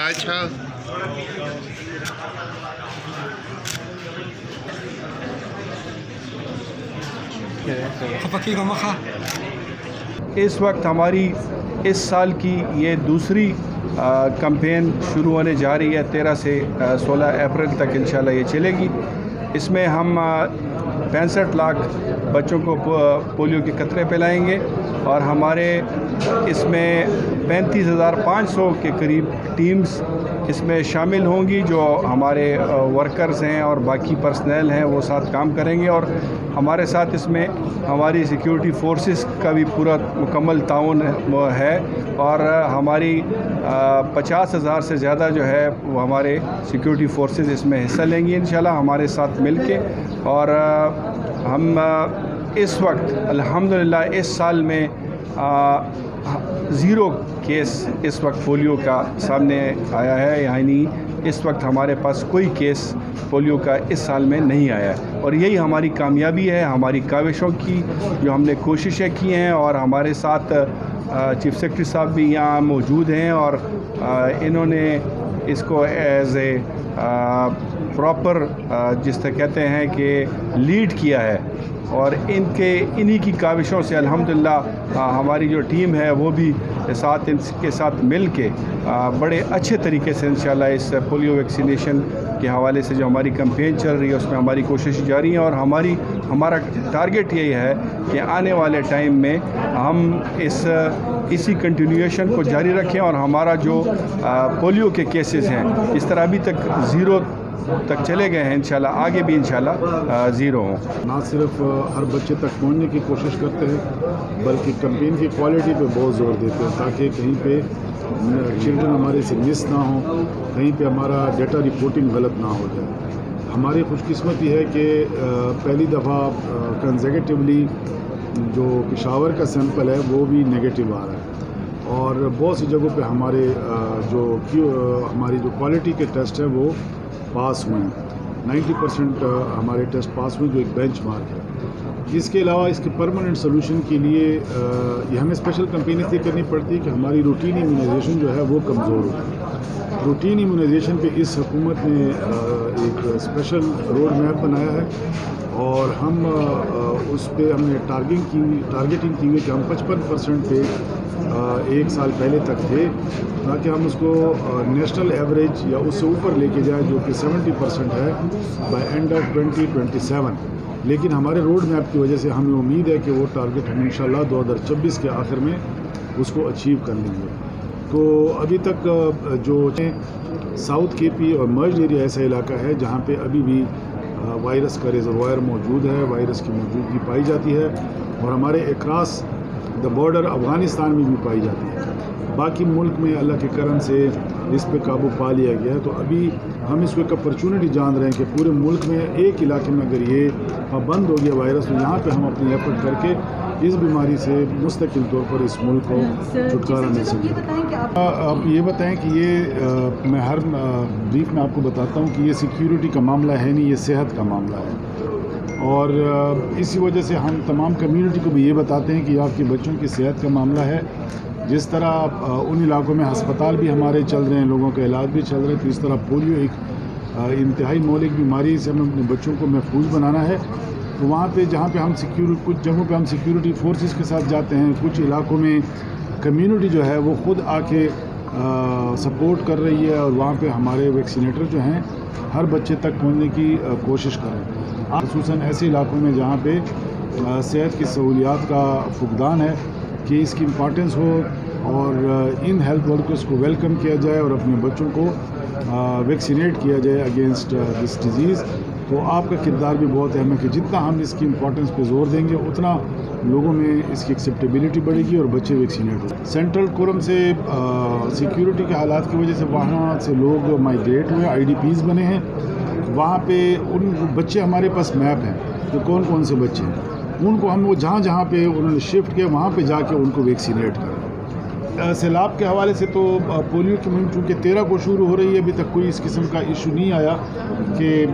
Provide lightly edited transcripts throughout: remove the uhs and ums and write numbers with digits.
اچھا اس وقت ہماری اس سال کی یہ دوسری کمپین شروع ہونے جا رہی ہے 13 سے 16 اپریل تک انشاءاللہ یہ چلے گی. اس میں ہم 65 لاکھ بچوں کو پولیو کے قطرے پلائیں گے اور ہمارے اس میں 35,500 کے قریب ٹیمز اس میں شامل ہوں گی جو ہمارے ورکرز ہیں اور باقی پرسنل ہیں وہ ساتھ کام کریں گے. اور ہمارے ساتھ اس میں ہماری سیکیورٹی فورسز کا بھی پورا مکمل تعاون ہے اور ہماری 50,000 سے زیادہ جو ہے وہ ہمارے سیکیورٹی فورسز اس میں حصہ لیں گی انشاءاللہ ہمارے ساتھ مل کے. اور ہم اس وقت الحمدللہ اس سال میں 0 کیس اس وقت پولیو کا سامنے آیا ہے, یعنی اس وقت ہمارے پاس کوئی کیس پولیو کا اس سال میں نہیں آیا ہے. اور یہی ہماری کامیابی ہے ہماری کاوشوں کی جو ہم نے کوششیں کی ہیں. اور ہمارے ساتھ چیف سیکرٹری صاحب بھی یہاں موجود ہیں اور انہوں نے اس کو ایز اے پراپر جس طرح کہتے ہیں کہ لیڈ کیا ہے. اور انہی کی کاوشوں سے الحمدللہ ہماری جو ٹیم ہے وہ بھی ان کے ساتھ مل کے بڑے اچھے طریقے سے انشاءاللہ اس پولیو ویکسینیشن کے حوالے سے جو ہماری کمپین چل رہی ہے اس میں ہماری کوشش جاری ہے. اور ہمارا ٹارگٹ یہی ہے کہ آنے والے ٹائم میں ہم اسی کنٹینیوشن کو جاری رکھیں اور ہمارا جو پولیو کے کیسز ہیں اس طرح ابھی تک 0 تک چلے گئے ہیں انشاءاللہ آگے بھی انشاءاللہ 0 ہوں. نہ صرف ہر بچے تک پہنچنے کی کوشش کرتے ہیں بلکہ کمپین کی کوالٹی پہ بہت زور دیتے ہیں تاکہ کہیں پہ چلڈرن ہمارے سے مس نہ ہوں, کہیں پہ ہمارا ڈیٹا رپورٹنگ غلط نہ ہو جائے. ہماری خوش قسمتی ہے کہ پہلی دفعہ کنزیکٹیولی جو پشاور کا سیمپل ہے وہ بھی نگیٹو آ رہا ہے اور بہت سی جگہوں پہ ہماری جو کوالٹی کے ٹیسٹ ہیں وہ پاس ہوئے ہیں. 90% ہمارے ٹیسٹ پاس ہوئے جو ایک بینچ مارک ہے. اس کے علاوہ اس کے پرماننٹ سلوشن کے لیے یہ ہمیں اسپیشل کمپین اس لیے کرنی پڑتی ہے کہ ہماری روٹین ایمیونائزیشن جو ہے وہ کمزور ہو. روٹین ایمیونائزیشن پہ اس حکومت نے ایک اسپیشل روڈ میپ بنایا ہے اور ہم اس پہ ہم نے ٹارگیٹنگ کی ہوئی کہ ہم 55% پہ 1 سال پہلے تک تھے تاکہ ہم اس کو نیشنل ایوریج یا اس سے اوپر لے کے جائیں جو کہ 70% ہے بائی اینڈ آف 2027. لیکن ہمارے روڈ میپ کی وجہ سے ہمیں امید ہے کہ وہ ٹارگیٹ ہم انشاءاللہ 2026 کے آخر میں اس کو اچیو کر لیں گے. تو ابھی تک جو ساؤتھ کے پی اور مرج ایریا ایسا علاقہ ہے جہاں پہ ابھی بھی وائرس کا ریزروائر موجود ہے, وائرس کی موجودگی پائی جاتی ہے اور ہمارے اکراس دا بارڈر افغانستان میں بھی پائی جاتی ہے. باقی ملک میں اللہ کے کرم سے اس پہ قابو پا لیا گیا ہے. تو ابھی ہم اس کو ایک اپرچونٹی جان رہے ہیں کہ پورے ملک میں ایک علاقے میں اگر یہ بند ہو گیا وائرس تو یہاں پہ ہم اپنی ایفرٹ کر کے اس بیماری سے مستقل طور پر اس ملک کو چھٹکارا مل سکے. آپ یہ بتائیں کہ یہ میں ہر بریف میں آپ کو بتاتا ہوں کہ یہ سیکیورٹی کا معاملہ ہے نہیں, یہ صحت کا معاملہ ہے. اور اسی وجہ سے ہم تمام کمیونٹی کو بھی یہ بتاتے ہیں کہ آپ کے بچوں کی صحت کا معاملہ ہے. جس طرح ان علاقوں میں ہسپتال بھی ہمارے چل رہے ہیں, لوگوں کا علاج بھی چل رہا ہے, تو اس طرح پولیو ایک انتہائی مہلک بیماری سے ہمیں اپنے بچوں کو محفوظ بنانا ہے. تو وہاں پہ جہاں پہ ہم کچھ جگہوں پہ ہم سیکیورٹی فورسز کے ساتھ جاتے ہیں, کچھ علاقوں میں کمیونٹی جو ہے وہ خود آ کے سپورٹ کر رہی ہے اور وہاں پہ ہمارے ویکسینیٹر جو ہیں ہر بچے تک پہنچنے کی کوشش کر رہے ہیں. خصوصاً ایسے علاقوں میں جہاں پہ صحت کی سہولیات کا فقدان ہے کہ اس کی امپارٹنس ہو اور ان ہیلتھ ورکرز کو ویلکم کیا جائے اور اپنے بچوں کو ویکسینیٹ کیا جائے اگینسٹ دس ڈیزیز. تو آپ کا کردار بھی بہت اہم ہے کہ جتنا ہم اس کی امپورٹنس پہ زور دیں گے اتنا لوگوں میں اس کی ایکسیپٹیبلٹی بڑھے گی اور بچے ویکسینیٹ ہوں. سینٹرل کورم سے سیکیورٹی کے حالات کی وجہ سے وہاں سے لوگ مائگریٹ ہوئے, IDPs بنے ہیں. وہاں پہ ان بچے ہمارے پاس میپ ہیں کہ کون کون سے بچے ہیں, ان کو ہم وہ جہاں پہ انہوں نے شفٹ کیا وہاں پہ جا کے ان کو ویکسینیٹ کریں. سیلاب کے حوالے سے تو پولیو کی مہم چونکہ 13 کو شروع ہو رہی ہے, ابھی تک کوئی اس قسم کا ایشو نہیں آیا کہ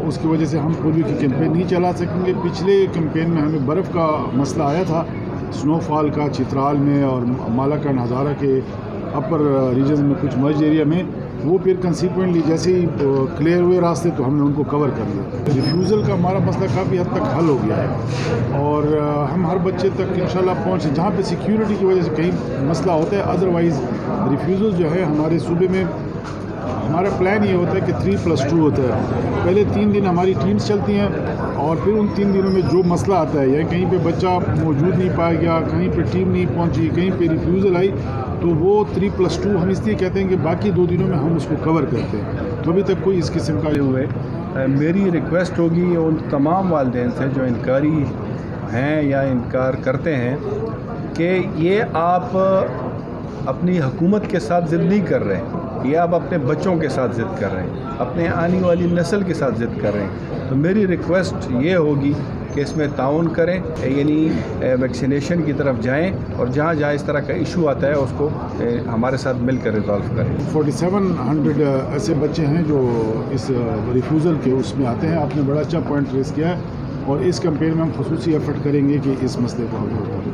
اس کی وجہ سے ہم پولیو کی کیمپین نہیں چلا سکیں گے. پچھلے کیمپین میں ہمیں برف کا مسئلہ آیا تھا, سنو فال کا چترال میں اور مالاکنڈ ہزارہ کے اپر ریجنز میں کچھ مرج ایریا میں, وہ پھر کنسیکوینٹلی جیسے ہی کلیئر ہوئے راستے تو ہم نے ان کو کور کر لیا. ریفیوزل کا ہمارا مسئلہ کافی حد تک حل ہو گیا ہے اور ہم ہر بچے تک انشاءاللہ پہنچے جہاں پہ سیکیورٹی کی وجہ سے کہیں مسئلہ ہوتا ہے. ادروائز ریفیوزل جو ہے ہمارے صوبے میں ہمارا پلان یہ ہوتا ہے کہ 3+2 ہوتا ہے. پہلے 3 دن ہماری ٹیمز چلتی ہیں اور پھر ان 3 دنوں میں جو مسئلہ آتا ہے یا کہیں پہ بچہ موجود نہیں پایا گیا, کہیں پہ ٹیم نہیں پہنچی, کہیں پہ ریفیوزل آئی, تو وہ 3+2 ہم اس لیے کہتے ہیں کہ باقی 2 دنوں میں ہم اس کو کور کرتے ہیں. تو ابھی تک کوئی اس قسم کا ہوئے میری ریکویسٹ ہوگی ان تمام والدین سے جو انکاری ہیں یا انکار کرتے ہیں کہ یہ آپ اپنی حکومت کے ساتھ ضد نہیں کر رہے ہیں, یہ آپ اپنے بچوں کے ساتھ ضد کر رہے ہیں, اپنے آنے والی نسل کے ساتھ ضد کر رہے ہیں. تو میری ریکویسٹ یہ ہوگی کہ اس میں تعاون کریں, یعنی ویکسینیشن کی طرف جائیں اور جہاں جہاں اس طرح کا ایشو آتا ہے اس کو ہمارے ساتھ مل کر ریزالو کریں. 4700 ایسے بچے ہیں جو اس ریفیوزل کے اس میں آتے ہیں. آپ نے بڑا اچھا پوائنٹ ریز کیا ہے اور اس کیمپین میں ہم خصوصی ایفرٹ کریں گے کہ اس مسئلے کو حل کریں.